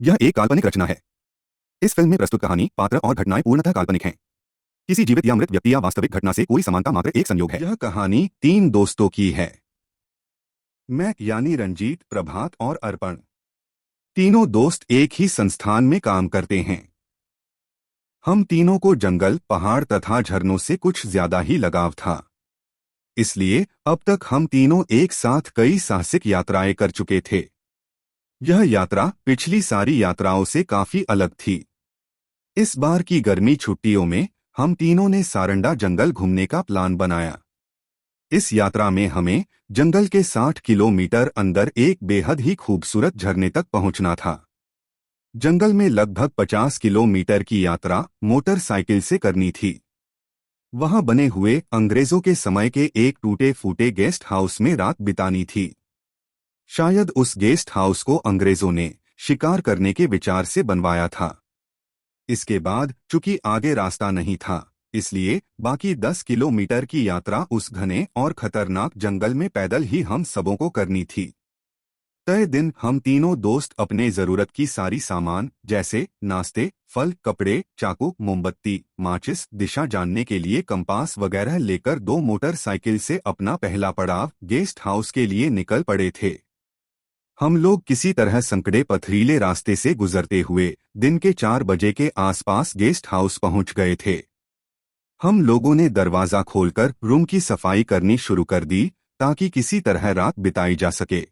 यह एक काल्पनिक रचना है। इस फिल्म में प्रस्तुत कहानी, पात्र और घटनाएं पूर्णतः काल्पनिक हैं। किसी जीवित या मृत व्यक्ति या वास्तविक घटना से कोई समानता मात्र एक संयोग है। यह कहानी 3 दोस्तों की है। मैं यानी रंजीत, प्रभात और अर्पण। तीनों दोस्त एक ही संस्थान में काम करते हैं। हम तीनों को जंगल, पहाड़ तथा झरनों से कुछ ज्यादा ही लगाव था। इसलिए अब तक हम तीनों एक साथ कई साहसिक यात्राएं कर चुके थे। यह यात्रा पिछली सारी यात्राओं से काफी अलग थी। इस बार की गर्मी छुट्टियों में हम तीनों ने सारंडा जंगल घूमने का प्लान बनाया। इस यात्रा में हमें जंगल के 60 किलोमीटर अंदर एक बेहद ही खूबसूरत झरने तक पहुंचना था। जंगल में लगभग 50 किलोमीटर की यात्रा मोटरसाइकिल से करनी थी। वहां बने हुए अंग्रेजों के समय के एक टूटे फूटे गेस्ट हाउस में रात बितानी थी। शायद उस गेस्ट हाउस को अंग्रेजों ने शिकार करने के विचार से बनवाया था। इसके बाद चूंकि आगे रास्ता नहीं था, इसलिए बाकी 10 किलोमीटर की यात्रा उस घने और खतरनाक जंगल में पैदल ही हम सबों को करनी थी। तय दिन हम तीनों दोस्त अपने जरूरत की सारी सामान जैसे नाश्ते, फल, कपड़े, चाकू, मोमबत्ती, माचिस, दिशा जानने के लिए कंपास वगैरह लेकर 2 मोटरसाइकिल से अपना पहला पड़ाव गेस्ट हाउस के लिए निकल पड़े थे। हम लोग किसी तरह संकड़े पथरीले रास्ते से गुजरते हुए दिन के 4 बजे के आसपास गेस्ट हाउस पहुंच गए थे। हम लोगों ने दरवाजा खोलकर रूम की सफाई करनी शुरू कर दी ताकि किसी तरह रात बिताई जा सके।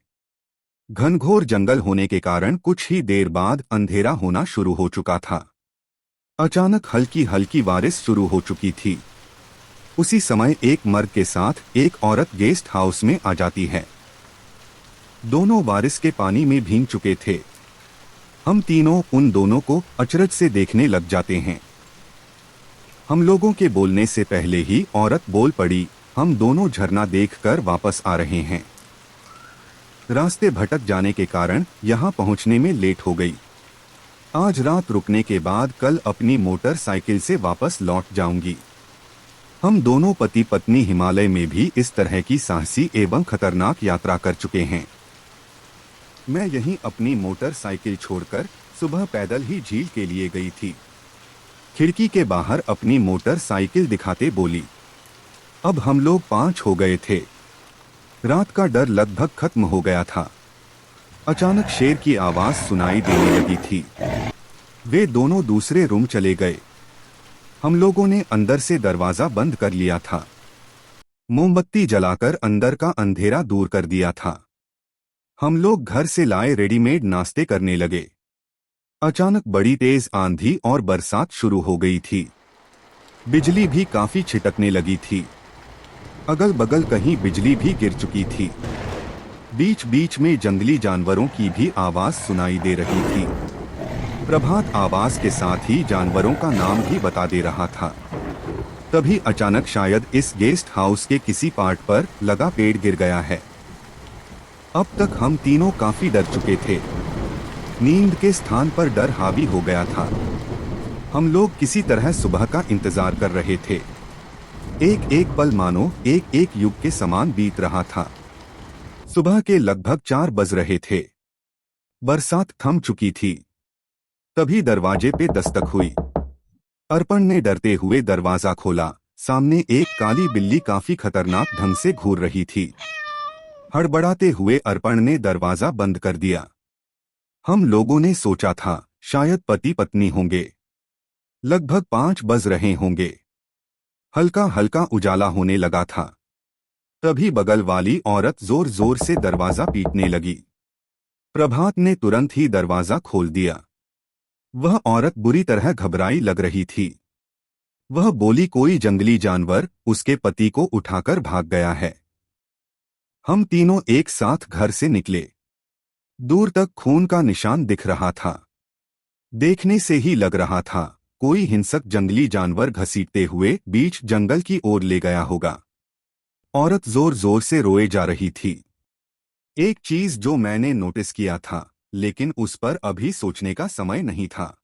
घनघोर जंगल होने के कारण कुछ ही देर बाद अंधेरा होना शुरू हो चुका था। अचानक हल्की हल्की बारिश शुरू हो चुकी थी। उसी समय एक मर्द के साथ एक औरत गेस्ट हाउस में आ जाती है। दोनों बारिश के पानी में भीग चुके थे। हम तीनों उन दोनों को अचरज से देखने लग जाते हैं। हम लोगों के बोलने से पहले ही औरत बोल पड़ी, हम दोनों झरना देखकर वापस आ रहे हैं। रास्ते भटक जाने के कारण यहाँ पहुँचने में लेट हो गई। आज रात रुकने के बाद कल अपनी मोटरसाइकिल से वापस लौट जाऊंगी। हम दोनों पति पत्नी हिमालय में भी इस तरह की साहसी एवं खतरनाक यात्रा कर चुके हैं। मैं यहीं अपनी मोटरसाइकिल छोड़कर सुबह पैदल ही झील के लिए गई थी। खिड़की के बाहर अपनी मोटरसाइकिल दिखाते बोली। अब हम लोग 5 हो गए थे। रात का डर लगभग खत्म हो गया था। अचानक शेर की आवाज सुनाई देने लगी थी। वे दोनों दूसरे रूम चले गए। हम लोगों ने अंदर से दरवाजा बंद कर लिया था। मोमबत्ती जलाकर अंदर का अंधेरा दूर कर दिया था। हम लोग घर से लाए रेडीमेड नाश्ते करने लगे। अचानक बड़ी तेज आंधी और बरसात शुरू हो गई थी। बिजली भी काफी छिटकने लगी थी। अगल बगल कहीं बिजली भी गिर चुकी थी। बीच बीच में जंगली जानवरों की भी आवाज सुनाई दे रही थी। प्रभात आवाज के साथ ही जानवरों का नाम भी बता दे रहा था। तभी अचानक शायद इस गेस्ट हाउस के किसी पार्ट पर लगा पेड़ गिर गया है। अब तक हम तीनों काफी डर चुके थे। नींद के स्थान पर डर हावी हो गया था। हम लोग किसी तरह सुबह का इंतजार कर रहे थे। एक एक पल मानो एक एक युग के समान बीत रहा था। सुबह के लगभग 4 बज रहे थे। बरसात थम चुकी थी। तभी दरवाजे पे दस्तक हुई। अर्पण ने डरते हुए दरवाजा खोला। सामने एक काली बिल्ली काफी खतरनाक ढंग से घूर रही थी। हड़बड़ाते हुए अर्पण ने दरवाजा बंद कर दिया। हम लोगों ने सोचा था शायद पति पत्नी होंगे। लगभग 5 बज रहे होंगे। हल्का हल्का उजाला होने लगा था। तभी बगल वाली औरत जोर जोर से दरवाजा पीटने लगी। प्रभात ने तुरंत ही दरवाजा खोल दिया। वह औरत बुरी तरह घबराई लग रही थी। वह बोली, कोई जंगली जानवर उसके पति को उठाकर भाग गया है। हम तीनों एक साथ घर से निकले। दूर तक खून का निशान दिख रहा था। देखने से ही लग रहा था कोई हिंसक जंगली जानवर घसीटते हुए बीच जंगल की ओर ले गया होगा। औरत जोर जोर से रोए जा रही थी। एक चीज जो मैंने नोटिस किया था, लेकिन उस पर अभी सोचने का समय नहीं था।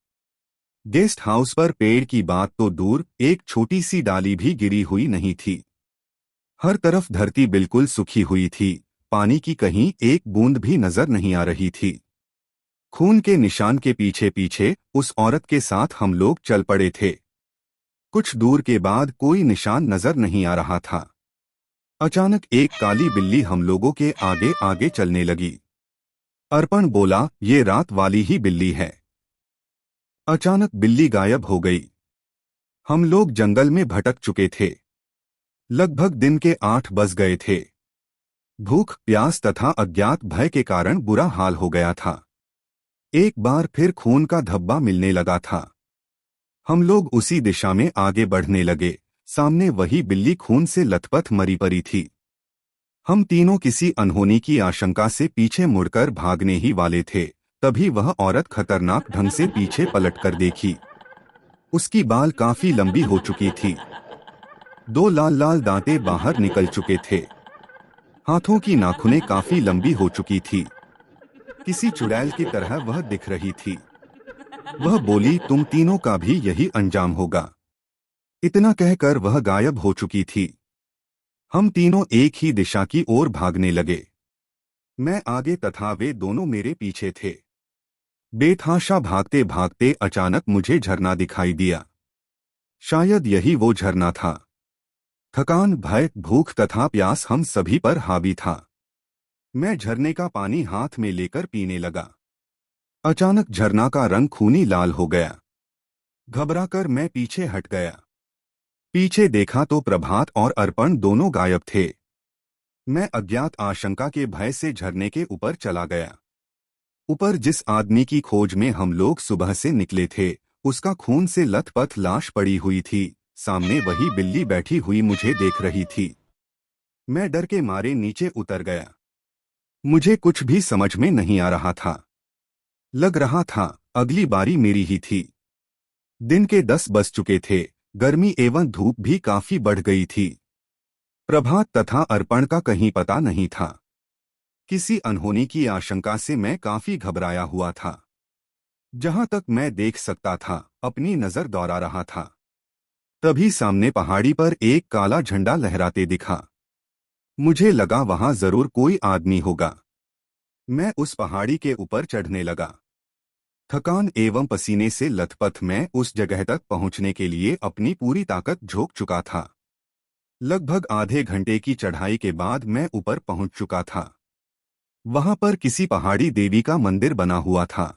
गेस्ट हाउस पर पेड़ की बात तो दूर, एक छोटी सी डाली भी गिरी हुई नहीं थी। हर तरफ धरती बिल्कुल सूखी हुई थी। पानी की कहीं एक बूंद भी नजर नहीं आ रही थी। खून के निशान के पीछे पीछे उस औरत के साथ हम लोग चल पड़े थे। कुछ दूर के बाद कोई निशान नजर नहीं आ रहा था। अचानक एक काली बिल्ली हम लोगों के आगे आगे चलने लगी। अर्पण बोला, ये रात वाली ही बिल्ली है। अचानक बिल्ली गायब हो गई। हम लोग जंगल में भटक चुके थे। लगभग दिन के 8 बज गए थे। भूख, प्यास तथा अज्ञात भय के कारण बुरा हाल हो गया था। एक बार फिर खून का धब्बा मिलने लगा था। हम लोग उसी दिशा में आगे बढ़ने लगे। सामने वही बिल्ली खून से लथपथ मरी पड़ी थी। हम तीनों किसी अनहोनी की आशंका से पीछे मुड़कर भागने ही वाले थे, तभी वह औरत खतरनाक ढंग से पीछे पलटकर देखी। उसकी बाल काफी लंबी हो चुकी थी। 2 लाल लाल दांतें बाहर निकल चुके थे। हाथों की नाखूनें काफी लंबी हो चुकी थी। किसी चुड़ैल की तरह वह दिख रही थी। वह बोली, तुम तीनों का भी यही अंजाम होगा। इतना कहकर वह गायब हो चुकी थी। हम तीनों एक ही दिशा की ओर भागने लगे। मैं आगे तथा वे दोनों मेरे पीछे थे। बेतहाशा भागते भागते अचानक मुझे झरना दिखाई दिया। शायद यही वो झरना था। थकान, भय, भूख तथा प्यास हम सभी पर हावी था। मैं झरने का पानी हाथ में लेकर पीने लगा। अचानक झरना का रंग खूनी लाल हो गया। घबराकर मैं पीछे हट गया। पीछे देखा तो प्रभात और अर्पण दोनों गायब थे। मैं अज्ञात आशंका के भय से झरने के ऊपर चला गया। ऊपर जिस आदमी की खोज में हम लोग सुबह से निकले थे, उसका खून से लथपथ लाश पड़ी हुई थी। सामने वही बिल्ली बैठी हुई मुझे देख रही थी। मैं डर के मारे नीचे उतर गया। मुझे कुछ भी समझ में नहीं आ रहा था। लग रहा था अगली बारी मेरी ही थी। दिन के 10 बज चुके थे। गर्मी एवं धूप भी काफी बढ़ गई थी। प्रभात तथा अर्पण का कहीं पता नहीं था। किसी अनहोनी की आशंका से मैं काफी घबराया हुआ था। जहां तक मैं देख सकता था, अपनी नजर दौड़ा रहा था। तभी सामने पहाड़ी पर एक काला झंडा लहराते दिखा। मुझे लगा वहां जरूर कोई आदमी होगा। मैं उस पहाड़ी के ऊपर चढ़ने लगा। थकान एवं पसीने से लथपथ मैं उस जगह तक पहुंचने के लिए अपनी पूरी ताकत झोंक चुका था। लगभग आधे घंटे की चढ़ाई के बाद मैं ऊपर पहुंच चुका था। वहां पर किसी पहाड़ी देवी का मंदिर बना हुआ था।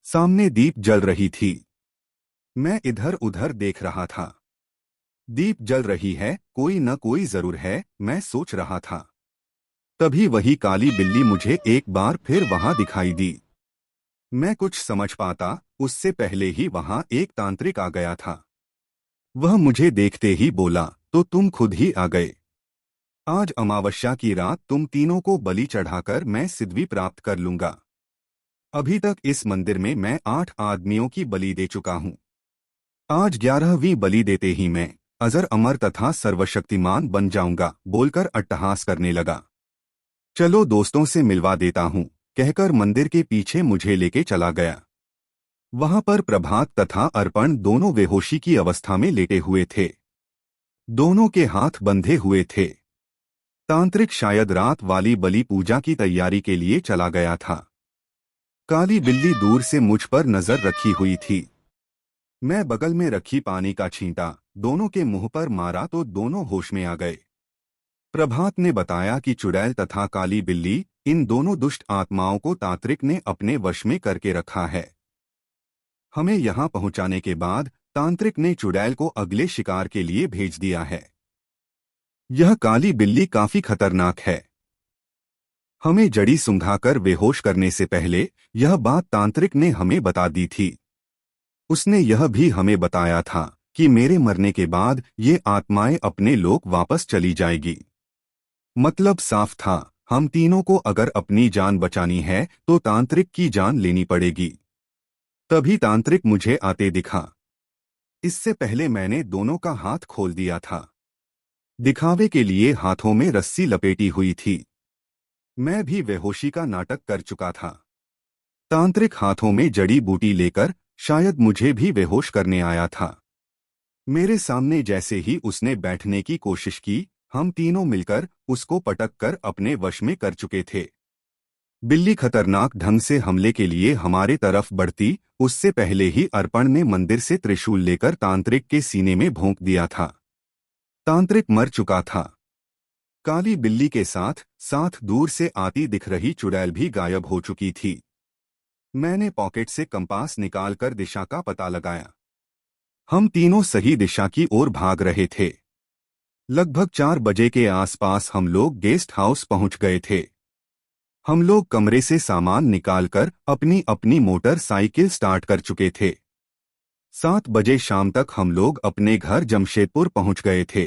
सामने दीप जल रही थी। मैं इधर उधर देख रहा था। दीप जल रही है, कोई न कोई जरूर है, मैं सोच रहा था। तभी वही काली बिल्ली मुझे एक बार फिर वहां दिखाई दी। मैं कुछ समझ पाता उससे पहले ही वहां एक तांत्रिक आ गया था। वह मुझे देखते ही बोला, तो तुम खुद ही आ गए। आज अमावस्या की रात तुम तीनों को बलि चढ़ाकर मैं सिद्धि प्राप्त कर लूंगा। अभी तक इस मंदिर में मैं 8 आदमियों की बलि दे चुका हूँ। आज 11वीं बलि देते ही मैं अजर अमर तथा सर्वशक्तिमान बन जाऊंगा, बोलकर अट्टहास करने लगा। चलो दोस्तों से मिलवा देता हूँ, कहकर मंदिर के पीछे मुझे लेके चला गया। वहां पर प्रभात तथा अर्पण दोनों बेहोशी की अवस्था में लेटे हुए थे। दोनों के हाथ बंधे हुए थे। तांत्रिक शायद रात वाली बलि पूजा की तैयारी के लिए चला गया था। काली बिल्ली दूर से मुझ पर नजर रखी हुई थी। मैं बगल में रखी पानी का छींटा दोनों के मुंह पर मारा तो दोनों होश में आ गए। प्रभात ने बताया कि चुड़ैल तथा काली बिल्ली, इन दोनों दुष्ट आत्माओं को तांत्रिक ने अपने वश में करके रखा है। हमें यहाँ पहुँचाने के बाद तांत्रिक ने चुड़ैल को अगले शिकार के लिए भेज दिया है। यह काली बिल्ली काफी खतरनाक है। हमें जड़ी सुंघाकर बेहोश करने से पहले यह बात तांत्रिक ने हमें बता दी थी। उसने यह भी हमें बताया था कि मेरे मरने के बाद ये आत्माएं अपने लोक वापस चली जाएगी। मतलब साफ था, हम तीनों को अगर अपनी जान बचानी है तो तांत्रिक की जान लेनी पड़ेगी। तभी तांत्रिक मुझे आते दिखा। इससे पहले मैंने दोनों का हाथ खोल दिया था। दिखावे के लिए हाथों में रस्सी लपेटी हुई थी। मैं भी बेहोशी का नाटक कर चुका था। तांत्रिक हाथों में जड़ी बूटी लेकर शायद मुझे भी बेहोश करने आया था। मेरे सामने जैसे ही उसने बैठने की कोशिश की, हम तीनों मिलकर उसको पटक कर अपने वश में कर चुके थे। बिल्ली खतरनाक ढंग से हमले के लिए हमारे तरफ बढ़ती उससे पहले ही अर्पण ने मंदिर से त्रिशूल लेकर तांत्रिक के सीने में भोंक दिया था। तांत्रिक मर चुका था। काली बिल्ली के साथ साथ दूर से आती दिख रही चुड़ैल भी गायब हो चुकी थी। मैंने पॉकेट से कंपास निकालकर दिशा का पता लगाया। हम तीनों सही दिशा की ओर भाग रहे थे। लगभग 4 बजे के आसपास हम लोग गेस्ट हाउस पहुंच गए थे। हम लोग कमरे से सामान निकालकर अपनी अपनी मोटरसाइकिल स्टार्ट कर चुके थे। 7 बजे शाम तक हम लोग अपने घर जमशेदपुर पहुंच गए थे।